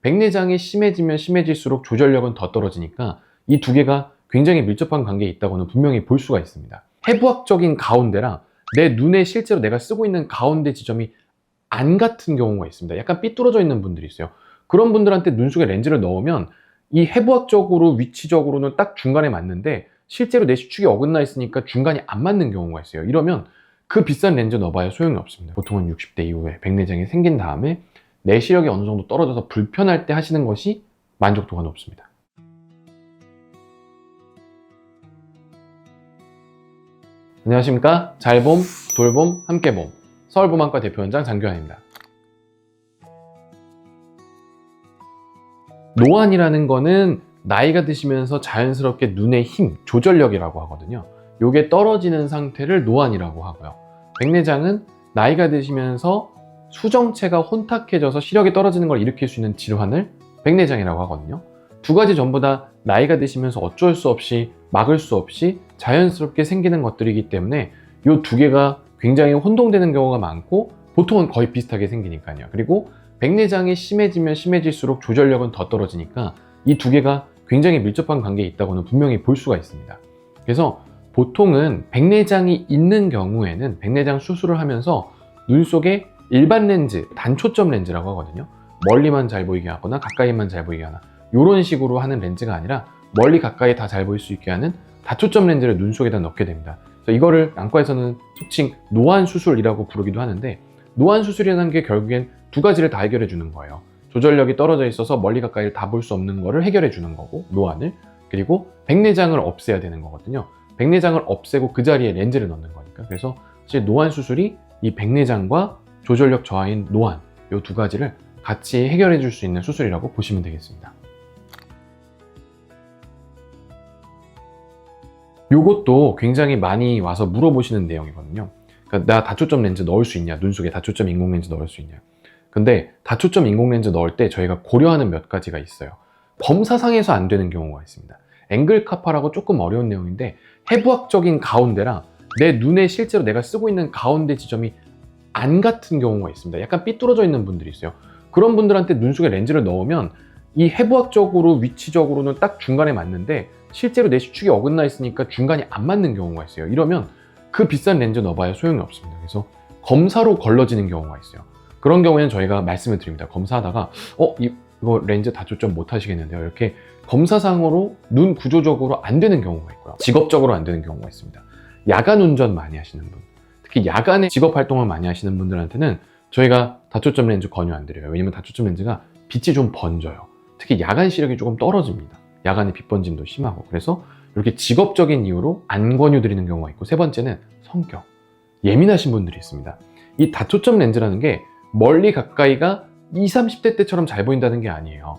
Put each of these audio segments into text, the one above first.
백내장이 심해지면 심해질수록 조절력은 더 떨어지니까 이 두 개가 굉장히 밀접한 관계에 있다고는 분명히 볼 수가 있습니다. 해부학적인 가운데랑 내 눈에 실제로 내가 쓰고 있는 가운데 지점이 안 같은 경우가 있습니다. 약간 삐뚤어져 있는 분들이 있어요. 그런 분들한테 눈 속에 렌즈를 넣으면 이 해부학적으로 위치적으로는 딱 중간에 맞는데 실제로 내 시축이 어긋나 있으니까 중간이 안 맞는 경우가 있어요. 이러면 그 비싼 렌즈 넣어봐야 소용이 없습니다. 보통은 60대 이후에 백내장이 생긴 다음에 내 시력이 어느 정도 떨어져서 불편할 때 하시는 것이 만족도가 높습니다. 안녕하십니까? 잘봄, 돌봄, 함께봄 서울봄안과 대표원장 장교환입니다. 노안이라는 거는 나이가 드시면서 자연스럽게 눈의 힘, 조절력이라고 하거든요. 요게 떨어지는 상태를 노안이라고 하고요. 백내장은 나이가 드시면서 수정체가 혼탁해져서 시력이 떨어지는 걸 일으킬 수 있는 질환을 백내장이라고 하거든요. 두 가지 전부 다 나이가 드시면서 어쩔 수 없이 막을 수 없이 자연스럽게 생기는 것들이기 때문에 이 두 개가 굉장히 혼동되는 경우가 많고 보통은 거의 비슷하게 생기니까요. 그리고 백내장이 심해지면 심해질수록 조절력은 더 떨어지니까 이 두 개가 굉장히 밀접한 관계에 있다고는 분명히 볼 수가 있습니다. 그래서 보통은 백내장이 있는 경우에는 백내장 수술을 하면서 눈 속에 일반 렌즈, 단초점 렌즈라고 하거든요. 멀리만 잘 보이게 하거나 가까이만 잘 보이게 하나 이런 식으로 하는 렌즈가 아니라 멀리 가까이 다 잘 보일 수 있게 하는 다초점 렌즈를 눈 속에다 넣게 됩니다. 그래서 이거를 안과에서는 속칭 노안 수술이라고 부르기도 하는데 노안 수술이라는 게 결국엔 두 가지를 다 해결해 주는 거예요. 조절력이 떨어져 있어서 멀리 가까이를 다 볼 수 없는 거를 해결해 주는 거고 노안을, 그리고 백내장을 없애야 되는 거거든요. 백내장을 없애고 그 자리에 렌즈를 넣는 거니까. 그래서 사실 노안 수술이 이 백내장과 조절력 저하인 노안 이 두 가지를 같이 해결해 줄 수 있는 수술이라고 보시면 되겠습니다. 요것도 굉장히 많이 와서 물어보시는 내용이거든요. 그러니까 나 다초점 렌즈 넣을 수 있냐, 눈 속에 다초점 인공 렌즈 넣을 수 있냐. 근데 다초점 인공 렌즈 넣을 때 저희가 고려하는 몇 가지가 있어요. 검사상에서 안 되는 경우가 있습니다. 앵글 카파라고 조금 어려운 내용인데 해부학적인 가운데랑 내 눈에 실제로 내가 쓰고 있는 가운데 지점이 안 같은 경우가 있습니다. 약간 삐뚤어져 있는 분들이 있어요. 그런 분들한테 눈 속에 렌즈를 넣으면 이 해부학적으로 위치적으로는 딱 중간에 맞는데 실제로 내 시축이 어긋나 있으니까 중간이 안 맞는 경우가 있어요. 이러면 그 비싼 렌즈 넣어봐야 소용이 없습니다. 그래서 검사로 걸러지는 경우가 있어요. 그런 경우에는 저희가 말씀을 드립니다. 검사하다가 이거 렌즈 다초점 못 하시겠는데요. 이렇게 검사상으로 눈 구조적으로 안 되는 경우가 있고요. 직업적으로 안 되는 경우가 있습니다. 야간 운전 많이 하시는 분, 특히 야간에 직업 활동을 많이 하시는 분들한테는 저희가 다초점 렌즈 권유 안 드려요. 왜냐면 다초점 렌즈가 빛이 좀 번져요. 특히 야간 시력이 조금 떨어집니다. 야간에 빛 번짐도 심하고. 그래서 이렇게 직업적인 이유로 안 권유드리는 경우가 있고, 세 번째는 성격. 예민하신 분들이 있습니다. 이 다초점 렌즈라는 게 멀리 가까이가 20, 30대 때처럼 잘 보인다는 게 아니에요.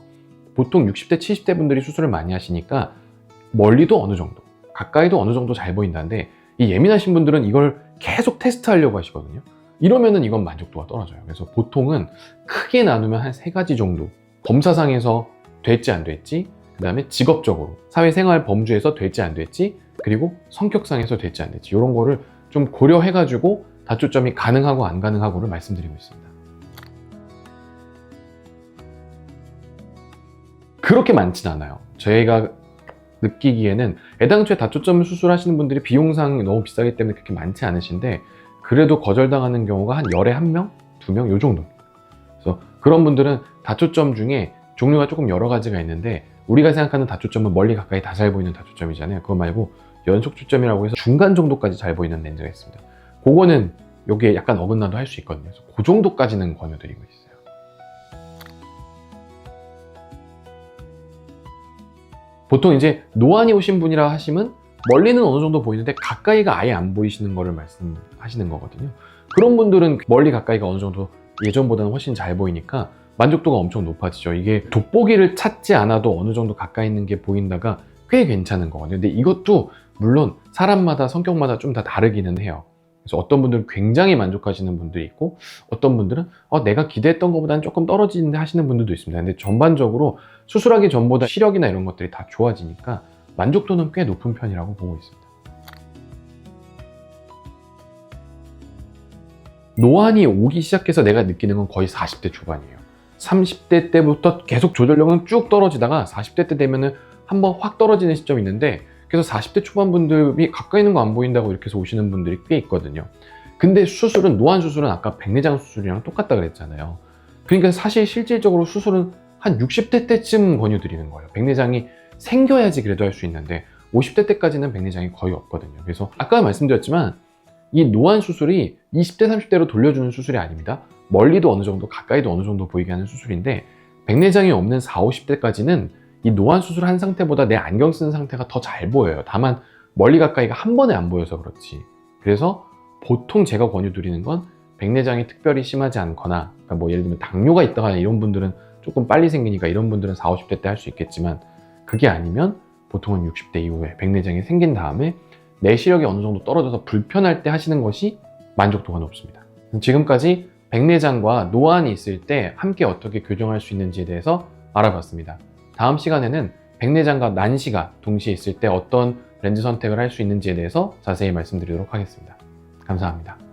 보통 60대, 70대 분들이 수술을 많이 하시니까 멀리도 어느 정도, 가까이도 어느 정도 잘 보인다는데 이 예민하신 분들은 이걸 계속 테스트하려고 하시거든요. 이러면은 이건 만족도가 떨어져요. 그래서 보통은 크게 나누면 한 세 가지 정도. 검사상에서 됐지 안 됐지, 그 다음에 직업적으로 사회생활 범주에서 됐지 안 됐지, 그리고 성격상에서 됐지 안 됐지, 이런 거를 좀 고려해가지고 다초점이 가능하고 안 가능하고를 말씀드리고 있습니다. 그렇게 많진 않아요. 저희가 느끼기에는 애당초에 다초점 수술하시는 분들이 비용상 너무 비싸기 때문에 그렇게 많지 않으신데 그래도 거절당하는 경우가 한 열에 한 명, 두 명 요 정도입니다. 그래서 그런 분들은 다초점 중에 종류가 조금 여러 가지가 있는데 우리가 생각하는 다초점은 멀리 가까이 다 잘 보이는 다초점이잖아요. 그거 말고 연속 초점이라고 해서 중간 정도까지 잘 보이는 렌즈가 있습니다. 그거는 여기에 약간 어긋나도 할 수 있거든요. 그래서 그 정도까지는 권유드리고 있어요. 보통 이제 노안이 오신 분이라 하시면 멀리는 어느 정도 보이는데 가까이가 아예 안 보이시는 거를 말씀하시는 거거든요. 그런 분들은 멀리 가까이가 어느 정도 예전보다는 훨씬 잘 보이니까 만족도가 엄청 높아지죠. 이게 돋보기를 찾지 않아도 어느 정도 가까이 있는 게 보인다가 꽤 괜찮은 거거든요. 근데 이것도 물론 사람마다 성격마다 좀 다 다르기는 해요. 그래서 어떤 분들은 굉장히 만족하시는 분들이 있고 어떤 분들은 내가 기대했던 것보다는 조금 떨어지는데 하시는 분들도 있습니다. 근데 전반적으로 수술하기 전보다 시력이나 이런 것들이 다 좋아지니까 만족도는 꽤 높은 편이라고 보고 있습니다. 노안이 오기 시작해서 내가 느끼는 건 거의 40대 초반이에요. 30대 때부터 계속 조절력은 쭉 떨어지다가 40대 때 되면은 한번 확 떨어지는 시점이 있는데, 그래서 40대 초반 분들이 가까이 있는 거 안 보인다고 이렇게 해서 오시는 분들이 꽤 있거든요. 근데 수술은, 노안 수술은 아까 백내장 수술이랑 똑같다 그랬잖아요. 그러니까 사실 실질적으로 수술은 한 60대 때쯤 권유드리는 거예요. 백내장이 생겨야지 그래도 할 수 있는데 50대 때까지는 백내장이 거의 없거든요. 그래서 아까 말씀드렸지만 이 노안 수술이 20대 30대로 돌려주는 수술이 아닙니다. 멀리도 어느 정도, 가까이도 어느 정도 보이게 하는 수술인데, 백내장이 없는 40, 50대까지는 이 노안 수술한 상태보다 내 안경 쓰는 상태가 더 잘 보여요. 다만 멀리 가까이가 한 번에 안 보여서 그렇지. 그래서 보통 제가 권유드리는 건 백내장이 특별히 심하지 않거나, 그러니까 뭐 예를 들면 당뇨가 있다거나 이런 분들은 조금 빨리 생기니까 이런 분들은 40, 50대 때 할 수 있겠지만, 그게 아니면 보통은 60대 이후에 백내장이 생긴 다음에 내시력이 어느 정도 떨어져서 불편할 때 하시는 것이 만족도가 높습니다. 지금까지 백내장과 노안이 있을 때 함께 어떻게 교정할 수 있는지에 대해서 알아봤습니다. 다음 시간에는 백내장과 난시가 동시에 있을 때 어떤 렌즈 선택을 할 수 있는지에 대해서 자세히 말씀드리도록 하겠습니다. 감사합니다.